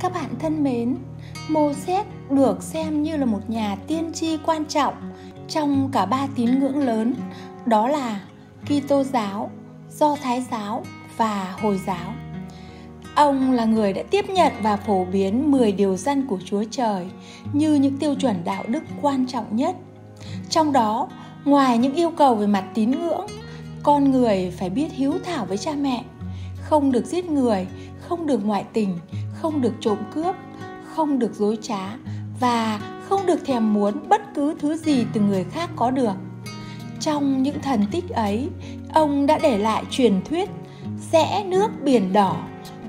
Các bạn thân mến, Mô-sét được xem như là một nhà tiên tri quan trọng trong cả ba tín ngưỡng lớn, đó là Kitô giáo, Do Thái giáo và Hồi giáo. Ông là người đã tiếp nhận và phổ biến 10 điều răn của Chúa Trời như những tiêu chuẩn đạo đức quan trọng nhất. Trong đó, ngoài những yêu cầu về mặt tín ngưỡng, con người phải biết hiếu thảo với cha mẹ, không được giết người, không được ngoại tình, không được trộm cướp, không được dối trá và không được thèm muốn bất cứ thứ gì từ người khác có được. Trong những thần tích ấy, ông đã để lại truyền thuyết rẽ nước biển đỏ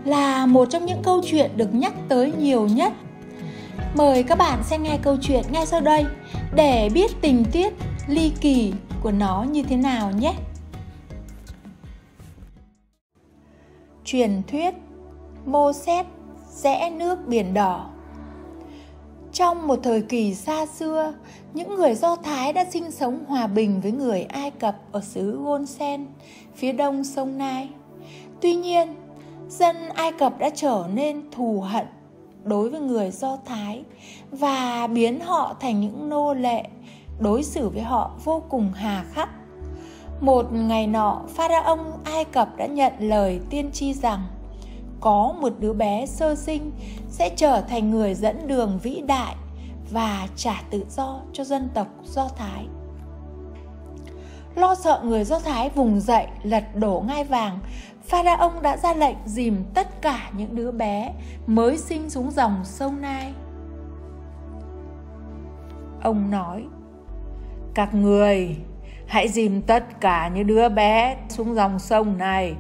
là một trong những câu chuyện được nhắc tới nhiều nhất. Mời các bạn sẽ nghe câu chuyện ngay sau đây để biết tình tiết ly kỳ của nó như thế nào nhé. Truyền thuyết Mô-sét rẽ nước biển đỏ. Trong một thời kỳ xa xưa, những người Do Thái đã sinh sống hòa bình với người Ai Cập ở xứ Gôn-sen, phía đông sông Nai. Tuy nhiên, dân Ai Cập đã trở nên thù hận đối với người Do Thái và biến họ thành những nô lệ, đối xử với họ vô cùng hà khắc. Một ngày nọ, Pharaoh Ai Cập đã nhận lời tiên tri rằng có một đứa bé sơ sinh sẽ trở thành người dẫn đường vĩ đại và trả tự do cho dân tộc Do Thái. Lo sợ người Do Thái vùng dậy lật đổ ngai vàng, Pharaoh đã ra lệnh dìm tất cả những đứa bé mới sinh xuống dòng sông Nai. Ông nói: "Các người hãy dìm tất cả những đứa bé xuống dòng sông này,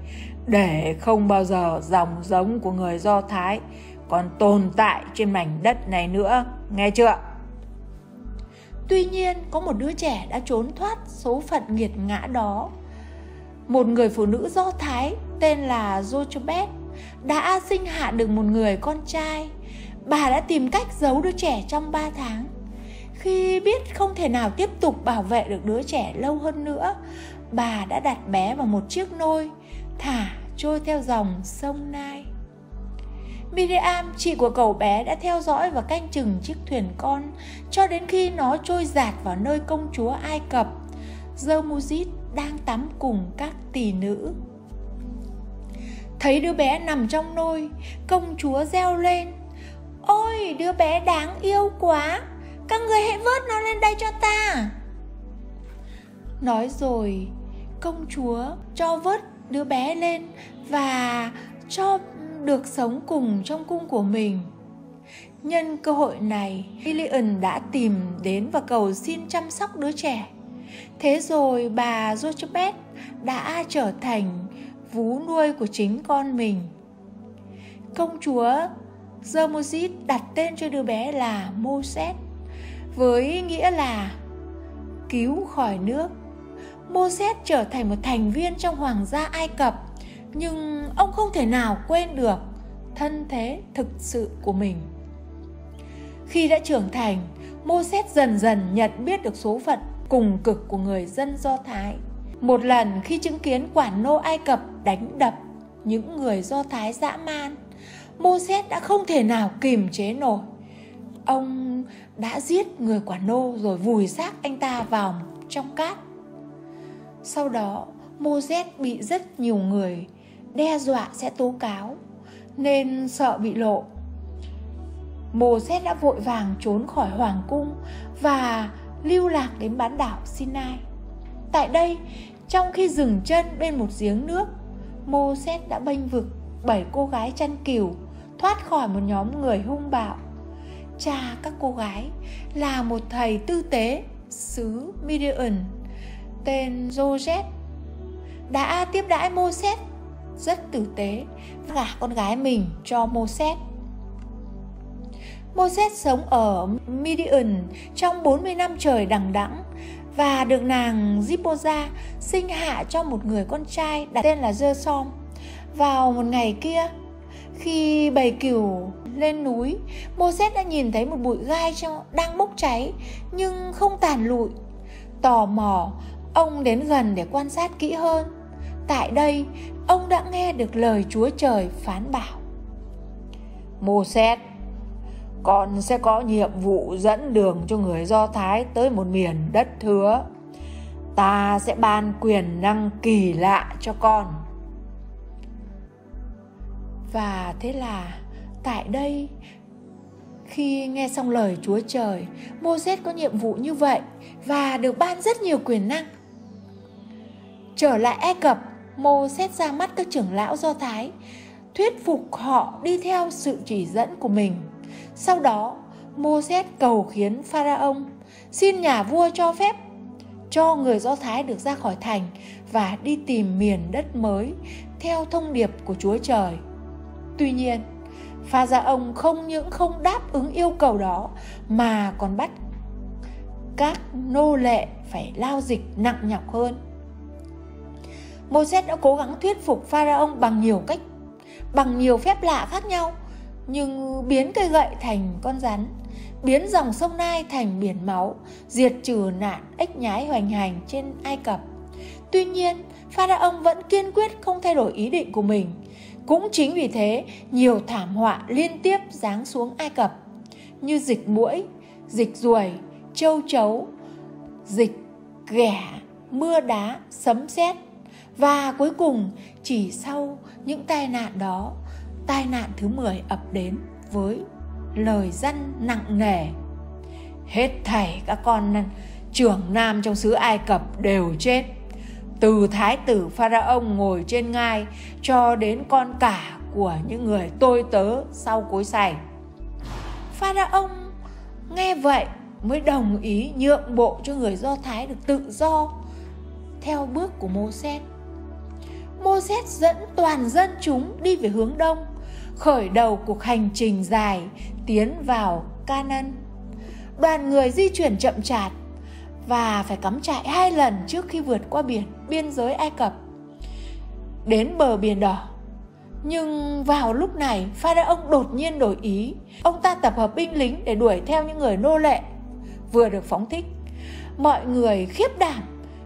để không bao giờ dòng giống của người Do Thái còn tồn tại trên mảnh đất này nữa, nghe chưa?" Tuy nhiên, có một đứa trẻ đã trốn thoát số phận nghiệt ngã đó. Một người phụ nữ Do Thái tên là Jochebed đã sinh hạ được một người con trai. Bà đã tìm cách giấu đứa trẻ trong 3 tháng. Khi biết không thể nào tiếp tục bảo vệ được đứa trẻ lâu hơn nữa, bà đã đặt bé vào một chiếc nôi, thả trôi theo dòng sông Nai. Miriam, chị của cậu bé, đã theo dõi và canh chừng chiếc thuyền con cho đến khi nó trôi dạt vào nơi công chúa Ai Cập, Dơ-mu-dít, đang tắm cùng các tỳ nữ. Thấy đứa bé nằm trong nôi, công chúa reo lên: "Ôi, đứa bé đáng yêu quá! Các người hãy vớt nó lên đây cho ta!" Nói rồi, công chúa cho vớt đứa bé lên và cho được sống cùng trong cung của mình. Nhân cơ hội này, Lilian đã tìm đến và cầu xin chăm sóc đứa trẻ. Thế rồi bà Jochebed đã trở thành vú nuôi của chính con mình. Công chúa Dơ-mu-dít đặt tên cho đứa bé là Mô-sét, với nghĩa là cứu khỏi nước. Mô-sét trở thành một thành viên trong hoàng gia Ai Cập, nhưng ông không thể nào quên được thân thế thực sự của mình. Khi đã trưởng thành, Mô-sét dần dần nhận biết được số phận cùng cực của người dân Do Thái. Một lần khi chứng kiến quản nô Ai Cập đánh đập những người Do Thái dã man, Mô-sét đã không thể nào kìm chế nổi. Ông đã giết người quản nô rồi vùi xác anh ta vào trong cát. Sau đó, Mô-sét bị rất nhiều người đe dọa sẽ tố cáo, nên sợ bị lộ. Mô-sét đã vội vàng trốn khỏi hoàng cung và lưu lạc đến bán đảo Sinai. Tại đây, trong khi dừng chân bên một giếng nước, Mô-sét đã bênh vực 7 cô gái chăn cừu thoát khỏi một nhóm người hung bạo. Cha các cô gái là một thầy tư tế xứ Midian tên Joseph, đã tiếp đãi Mô-sét rất tử tế và gả con gái mình cho Mô-sét. Mô-sét sống ở Midian trong 40 năm trời đằng đẵng và được nàng Zipporah sinh hạ cho một người con trai đặt tên là Gersom. Vào một ngày kia, khi bầy cừu lên núi, Mô-sét đã nhìn thấy một bụi gai đang bốc cháy nhưng không tàn lụi. Tò mò, ông đến gần để quan sát kỹ hơn. Tại đây, ông đã nghe được lời Chúa Trời phán bảo: Mô-sét, con sẽ có nhiệm vụ dẫn đường cho người Do Thái tới một miền đất hứa. Ta sẽ ban quyền năng kỳ lạ cho con. Và thế là tại đây, khi nghe xong lời Chúa Trời, Mô-sét có nhiệm vụ như vậy và được ban rất nhiều quyền năng. Trở lại Ai Cập, Mô-sét ra mắt các trưởng lão Do Thái, thuyết phục họ đi theo sự chỉ dẫn của mình. Sau đó, Mô-sét cầu khiến Pharaoh xin nhà vua cho phép cho người Do Thái được ra khỏi thành và đi tìm miền đất mới theo thông điệp của Chúa Trời. Tuy nhiên, Pharaoh không những không đáp ứng yêu cầu đó mà còn bắt các nô lệ phải lao dịch nặng nhọc hơn. Mô-sét đã cố gắng thuyết phục Pharaoh bằng nhiều cách, bằng nhiều phép lạ khác nhau, nhưng biến cây gậy thành con rắn, biến dòng sông Nai thành biển máu, diệt trừ nạn ếch nhái hoành hành trên Ai Cập. Tuy nhiên, Pharaoh vẫn kiên quyết không thay đổi ý định của mình. Cũng chính vì thế, nhiều thảm họa liên tiếp giáng xuống Ai Cập, như dịch muỗi, dịch ruồi, châu chấu, dịch ghẻ, mưa đá, sấm sét. Và cuối cùng, chỉ sau những tai nạn đó, tai nạn thứ 10 ập đến với lời răn nặng nề: hết thảy các con trưởng nam trong xứ Ai Cập đều chết, từ thái tử Pharaoh ngồi trên ngai cho đến con cả của những người tôi tớ sau cối xay. Pharaoh nghe vậy mới đồng ý nhượng bộ cho người Do Thái được tự do theo bước của Mô-sét. Mô-sét dẫn toàn dân chúng đi về hướng đông, khởi đầu cuộc hành trình dài tiến vào Ca-nân. Đoàn người di chuyển chậm chạp và phải cắm trại 2 lần trước khi vượt qua biên giới Ai Cập đến bờ biển đỏ. Nhưng vào lúc này, Pharaoh đột nhiên đổi ý. Ông ta tập hợp binh lính để đuổi theo những người nô lệ vừa được phóng thích. Mọi người khiếp đảm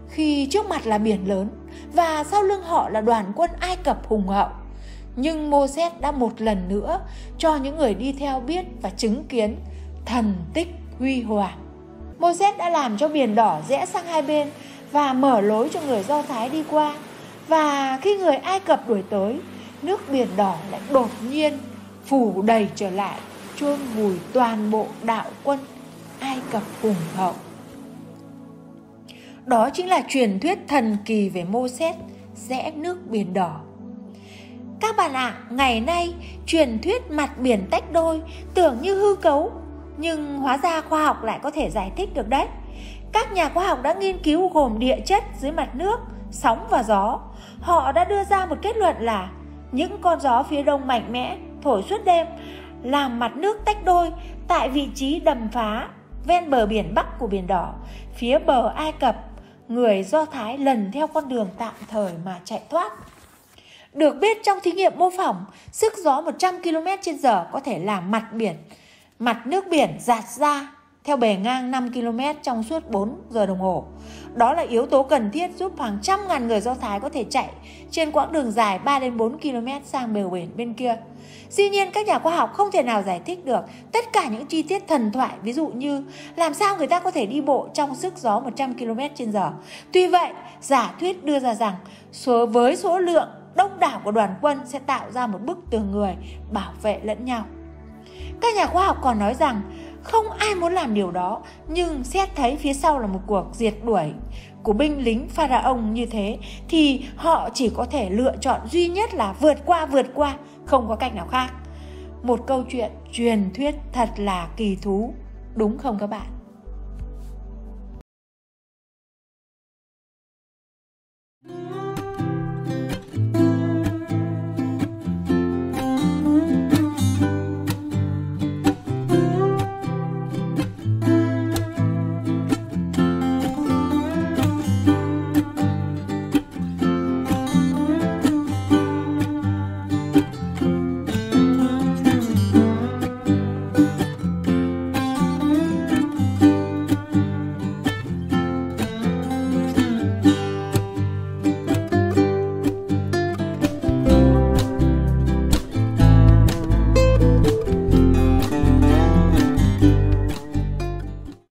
khi trước mặt là biển lớn và sau lưng họ là đoàn quân Ai Cập hùng hậu. Nhưng Mô-sét đã một lần nữa cho những người đi theo biết và chứng kiến thần tích huy hoàng. Mô-sét đã làm cho biển đỏ rẽ sang hai bên và mở lối cho người Do Thái đi qua. Và khi người Ai Cập đuổi tới, nước biển đỏ lại đột nhiên phủ đầy trở lại, chôn vùi toàn bộ đạo quân Ai Cập hùng hậu. Đó chính là truyền thuyết thần kỳ về Mô-sét rẽ nước biển đỏ. Các bạn ạ, ngày nay truyền thuyết mặt biển tách đôi tưởng như hư cấu, nhưng hóa ra khoa học lại có thể giải thích được đấy. Các nhà khoa học đã nghiên cứu gồm địa chất dưới mặt nước, sóng và gió. Họ đã đưa ra một kết luận là những con gió phía đông mạnh mẽ thổi suốt đêm làm mặt nước tách đôi tại vị trí đầm phá ven bờ biển Bắc của biển đỏ. Phía bờ Ai Cập, người Do Thái lần theo con đường tạm thời mà chạy thoát. Được biết trong thí nghiệm mô phỏng, sức gió 100 km/h có thể làm mặt nước biển dạt ra theo bề ngang 5 km trong suốt 4 giờ đồng hồ. Đó là yếu tố cần thiết giúp hàng trăm ngàn người Do Thái có thể chạy trên quãng đường dài 3 đến 4 km sang bờ biển bên kia. Tuy nhiên, các nhà khoa học không thể nào giải thích được tất cả những chi tiết thần thoại, ví dụ như làm sao người ta có thể đi bộ trong sức gió 100 km/h. Tuy vậy, giả thuyết đưa ra rằng với số lượng đông đảo của đoàn quân sẽ tạo ra một bức tường người bảo vệ lẫn nhau. Các nhà khoa học còn nói rằng không ai muốn làm điều đó, nhưng xét thấy phía sau là một cuộc diệt đuổi của binh lính Pharaoh như thế thì họ chỉ có thể lựa chọn duy nhất là vượt qua, không có cách nào khác. Một câu chuyện truyền thuyết thật là kỳ thú, đúng không các bạn?